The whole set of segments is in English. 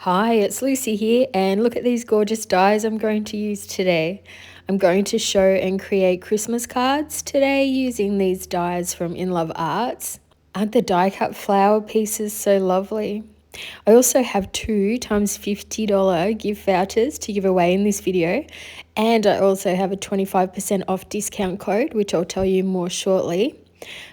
Hi, it's Lucy here, and look at these gorgeous dies I'm going to use today. I'm going to show and create Christmas cards today using these dies from In Love Arts. Aren't the die cut flower pieces so lovely? I also have 2 times $50 gift vouchers to give away in this video, and I also have a 25% off discount code, which I'll tell you more shortly.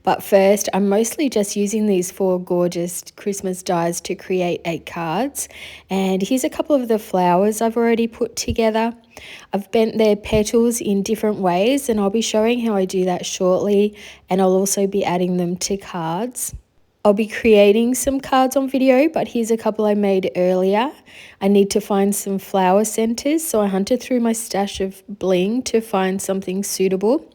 But first, I'm mostly just using these 4 gorgeous Christmas dies to create 8 cards. And here's a couple of the flowers I've already put together. I've bent their petals in different ways, and I'll be showing how I do that shortly. And I'll also be adding them to cards. I'll be creating some cards on video, but here's a couple I made earlier. I need to find some flower centers, so I hunted through my stash of bling to find something suitable.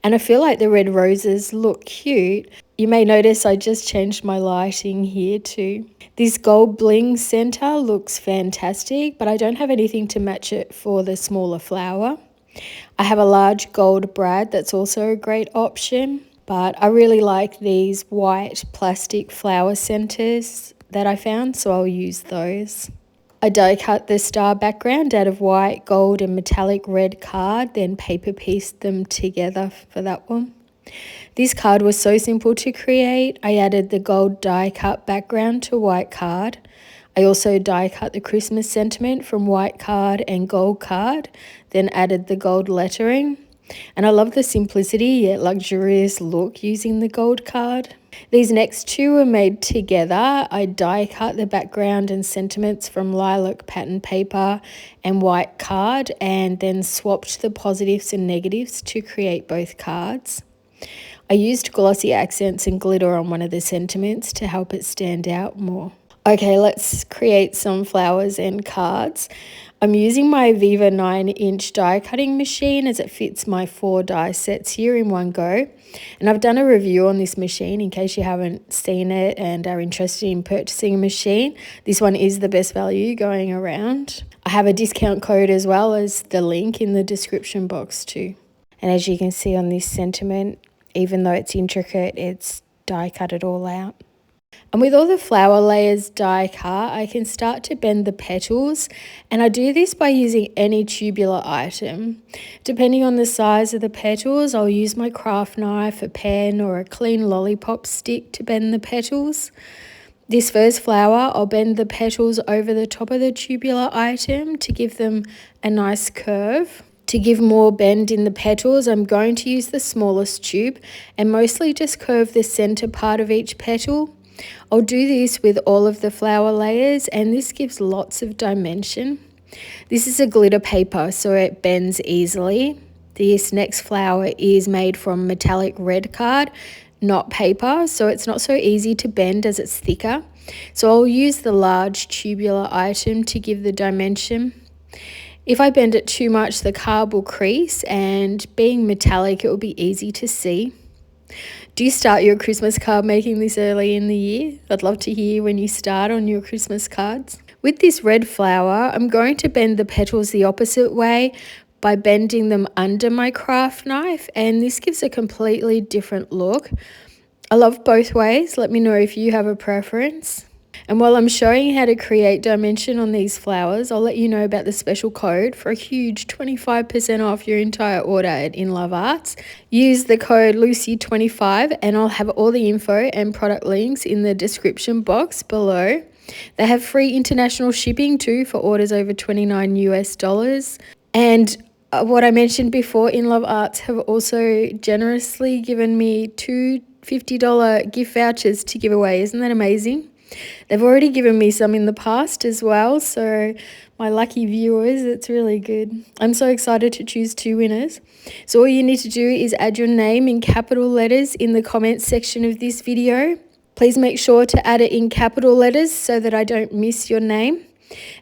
And I feel like the red roses look cute. You may notice I just changed my lighting here too. This gold bling center looks fantastic, but I don't have anything to match it for the smaller flower. I have a large gold brad that's also a great option. But I really like these white plastic flower centers that I found, so I'll use those. I die cut the star background out of white, gold and metallic red card, then paper pieced them together for that one. This card was so simple to create. I added the gold die cut background to white card. I also die cut the Christmas sentiment from white card and gold card, then added the gold lettering. And I love the simplicity yet luxurious look using the gold card. These next 2 are made together. I die cut the background and sentiments from lilac pattern paper and white card, and then swapped the positives and negatives to create both cards. I used glossy accents and glitter on one of the sentiments to help it stand out more. Okay, let's create some flowers and cards. I'm using my Viva 9-inch die cutting machine as it fits my 4 die sets here in one go. And I've done a review on this machine in case you haven't seen it and are interested in purchasing a machine. This one is the best value going around. I have a discount code as well as the link in the description box too. And as you can see on this sentiment, even though it's intricate, it's die cut it all out. And with all the flower layers die cut, I can start to bend the petals, and I do this by using any tubular item. Depending on the size of the petals, I'll use my craft knife, a pen or a clean lollipop stick to bend the petals. This first flower, I'll bend the petals over the top of the tubular item to give them a nice curve. To give more bend in the petals, I'm going to use the smallest tube and mostly just curve the center part of each petal. I'll do this with all of the flower layers, and this gives lots of dimension. This is a glitter paper, so it bends easily. This next flower is made from metallic red card, not paper, so it's not so easy to bend as it's thicker. So I'll use the large tubular item to give the dimension. If I bend it too much, the card will crease, and being metallic, it will be easy to see. Do you start your Christmas card making this early in the year? I'd love to hear when you start on your Christmas cards. With this red flower, I'm going to bend the petals the opposite way by bending them under my craft knife, and this gives a completely different look. I love both ways. Let me know if you have a preference. And while I'm showing how to create dimension on these flowers, I'll let you know about the special code for a huge 25% off your entire order at In Love Arts. Use the code Lucy25 and I'll have all the info and product links in the description box below. They have free international shipping too for orders over $29 US. And what I mentioned before, In Love Arts have also generously given me 2 $50 gift vouchers to give away. Isn't that amazing? They've already given me some in the past as well, so my lucky viewers, it's really good. I'm so excited to choose 2 winners. So all you need to do is add your name in capital letters in the comments section of this video. Please make sure to add it in capital letters so that I don't miss your name.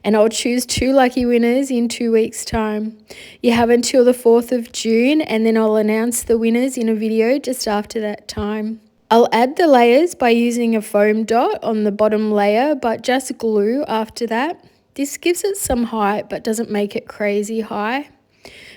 And I'll choose 2 lucky winners in 2 weeks' time. You have until the 4th of June, and then I'll announce the winners in a video just after that time. I'll add the layers by using a foam dot on the bottom layer, but just glue after that. This gives it some height but doesn't make it crazy high.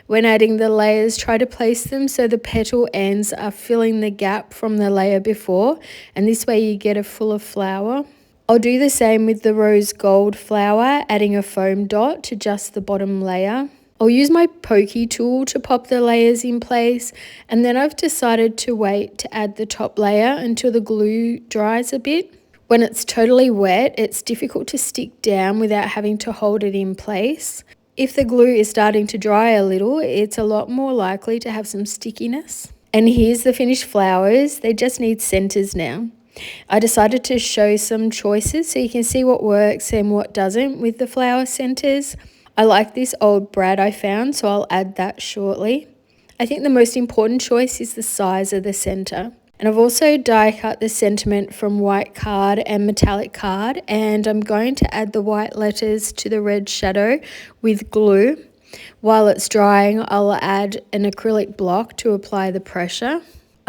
When adding the layers, try to place them so the petal ends are filling the gap from the layer before, and this way you get a fuller flower. I'll do the same with the rose gold flower, adding a foam dot to just the bottom layer. I'll use my pokey tool to pop the layers in place, and then I've decided to wait to add the top layer until the glue dries a bit. When it's totally wet, it's difficult to stick down without having to hold it in place. If the glue is starting to dry a little, it's a lot more likely to have some stickiness. And here's the finished flowers. They just need centers now. I decided to show some choices so you can see what works and what doesn't with the flower centers. I like this old brad I found, so I'll add that shortly. I think the most important choice is the size of the center. And I've also die cut the sentiment from white card and metallic card, and I'm going to add the white letters to the red shadow with glue. While it's drying, I'll add an acrylic block to apply the pressure.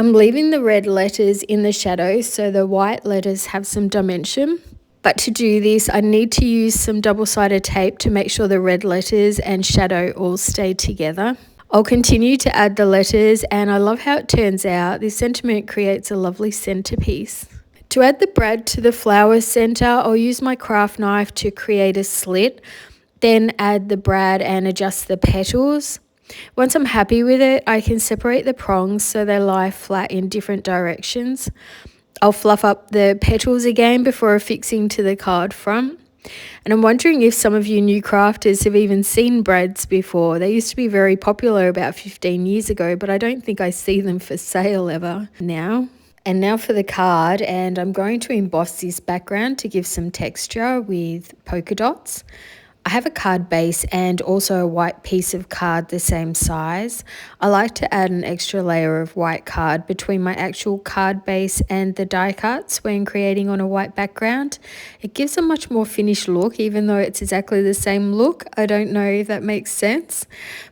I'm leaving the red letters in the shadow so the white letters have some dimension. But to do this, I need to use some double-sided tape to make sure the red letters and shadow all stay together. I'll continue to add the letters, and I love how it turns out. This sentiment creates a lovely centerpiece. To add the brad to the flower center, I'll use my craft knife to create a slit, then add the brad and adjust the petals. Once I'm happy with it, I can separate the prongs so they lie flat in different directions. I'll fluff up the petals again before affixing to the card front. And I'm wondering if some of you new crafters have even seen brads before. They used to be very popular about 15 years ago, but I don't think I see them for sale ever now. And now for the card, and I'm going to emboss this background to give some texture with polka dots. I have a card base and also a white piece of card the same size. I like to add an extra layer of white card between my actual card base and the die cuts when creating on a white background. It gives a much more finished look, even though it's exactly the same look. I don't know if that makes sense.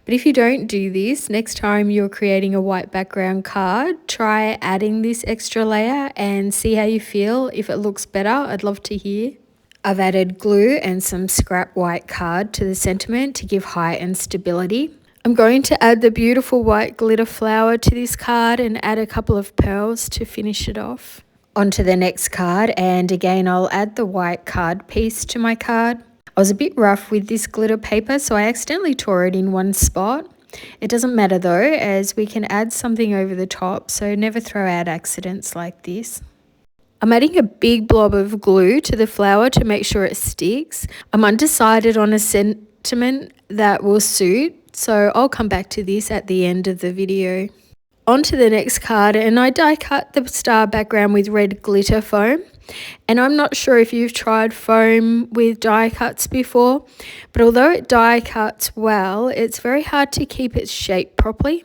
But if you don't do this, next time you're creating a white background card, try adding this extra layer and see how you feel. If it looks better, I'd love to hear. I've added glue and some scrap white card to the sentiment to give height and stability. I'm going to add the beautiful white glitter flower to this card and add a couple of pearls to finish it off. Onto the next card, and again I'll add the white card piece to my card. I was a bit rough with this glitter paper, so I accidentally tore it in one spot. It doesn't matter though, as we can add something over the top, so never throw out accidents like this. I'm adding a big blob of glue to the flower to make sure it sticks. I'm undecided on a sentiment that will suit, so I'll come back to this at the end of the video. On to the next card, and I die cut the star background with red glitter foam. And I'm not sure if you've tried foam with die cuts before, but although it die cuts well, it's very hard to keep its shape properly.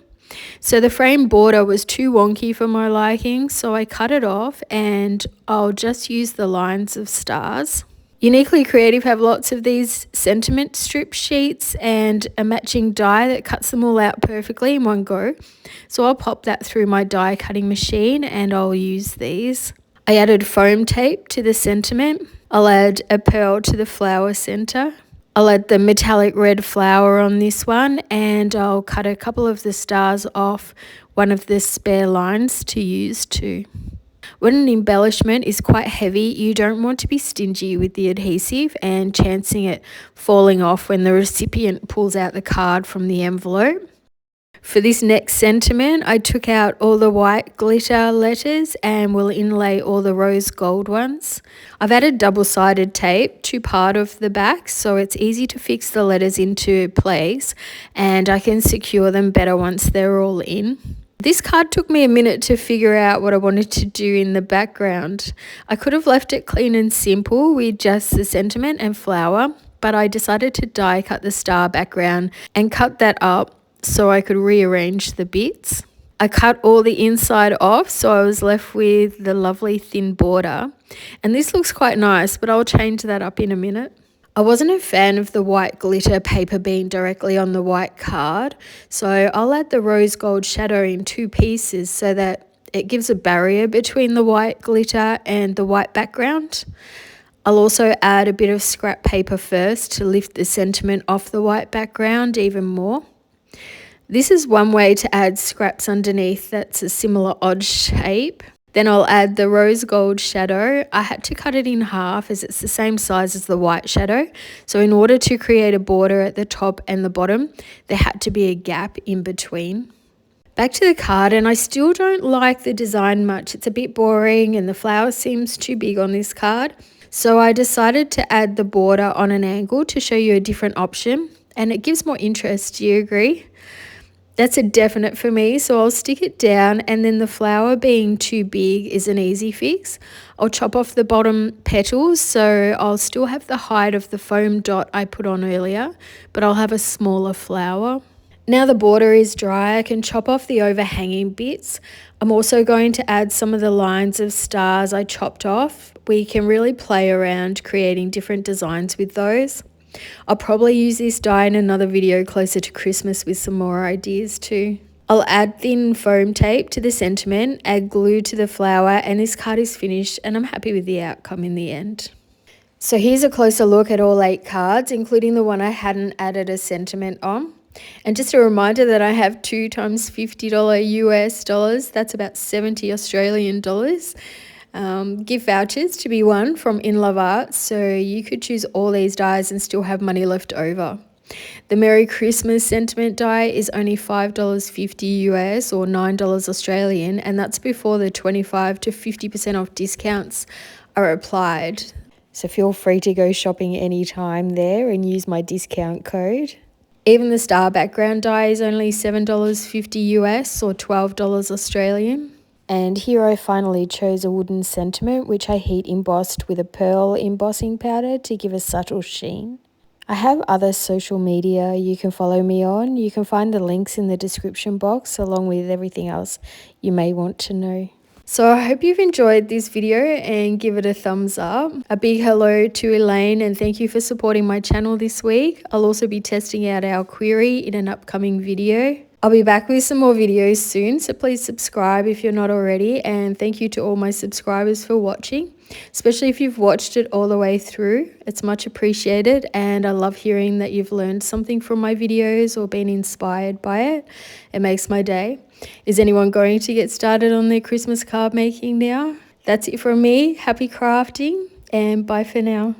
So the frame border was too wonky for my liking, so I cut it off and I'll just use the lines of stars. Uniquely Creative have lots of these sentiment strip sheets and a matching die that cuts them all out perfectly in one go. So I'll pop that through my die cutting machine and I'll use these. I added foam tape to the sentiment. I'll add a pearl to the flower center. I'll add the metallic red flower on this one, and I'll cut a couple of the stars off one of the spare lines to use too. When an embellishment is quite heavy, you don't want to be stingy with the adhesive and chancing it falling off when the recipient pulls out the card from the envelope. For this next sentiment, I took out all the white glitter letters and will inlay all the rose gold ones. I've added double-sided tape to part of the back so it's easy to fix the letters into place, and I can secure them better once they're all in. This card took me a minute to figure out what I wanted to do in the background. I could have left it clean and simple with just the sentiment and flower, but I decided to die cut the star background and cut that up so I could rearrange the bits. I cut all the inside off, so I was left with the lovely thin border. And this looks quite nice, but I'll change that up in a minute. I wasn't a fan of the white glitter paper being directly on the white card, so I'll add the rose gold shadow in two pieces so that it gives a barrier between the white glitter and the white background. I'll also add a bit of scrap paper first to lift the sentiment off the white background even more. This is one way to add scraps underneath that's a similar odd shape. Then I'll add the rose gold shadow. I had to cut it in half as it's the same size as the white shadow. So in order to create a border at the top and the bottom, there had to be a gap in between. Back to the card, and I still don't like the design much. It's a bit boring and the flower seems too big on this card. So I decided to add the border on an angle to show you a different option, and it gives more interest. Do you agree? That's a definite for me, so I'll stick it down, and then the flower being too big is an easy fix. I'll chop off the bottom petals, so I'll still have the height of the foam dot I put on earlier, but I'll have a smaller flower. Now the border is dry, I can chop off the overhanging bits. I'm also going to add some of the lines of stars I chopped off. We can really play around creating different designs with those. I'll probably use this die in another video closer to Christmas with some more ideas too. I'll add thin foam tape to the sentiment, add glue to the flower, and this card is finished and I'm happy with the outcome in the end. So here's a closer look at all 8 cards, including the one I hadn't added a sentiment on. And just a reminder that I have 2 times $50 US dollars, that's about 70 Australian dollars. Gift vouchers to be won from In Love Arts, so you could choose all these dies and still have money left over. The Merry Christmas sentiment die is only $5.50 US or $9 Australian, and that's before the 25 to 50% off discounts are applied. So feel free to go shopping anytime there and use my discount code. Even the star background die is only $7.50 US or $12 Australian. And here I finally chose a wooden sentiment, which I heat embossed with a pearl embossing powder to give a subtle sheen. I have other social media you can follow me on. You can find the links in the description box along with everything else you may want to know. So I hope you've enjoyed this video and give it a thumbs up. A big hello to Elaine and thank you for supporting my channel this week. I'll also be testing out our query in an upcoming video. I'll be back with some more videos soon, so please subscribe if you're not already, and thank you to all my subscribers for watching, especially if you've watched it all the way through. It's much appreciated, and I love hearing that you've learned something from my videos or been inspired by it. It makes my day. Is anyone going to get started on their Christmas card making now? That's it from me. Happy crafting, and bye for now.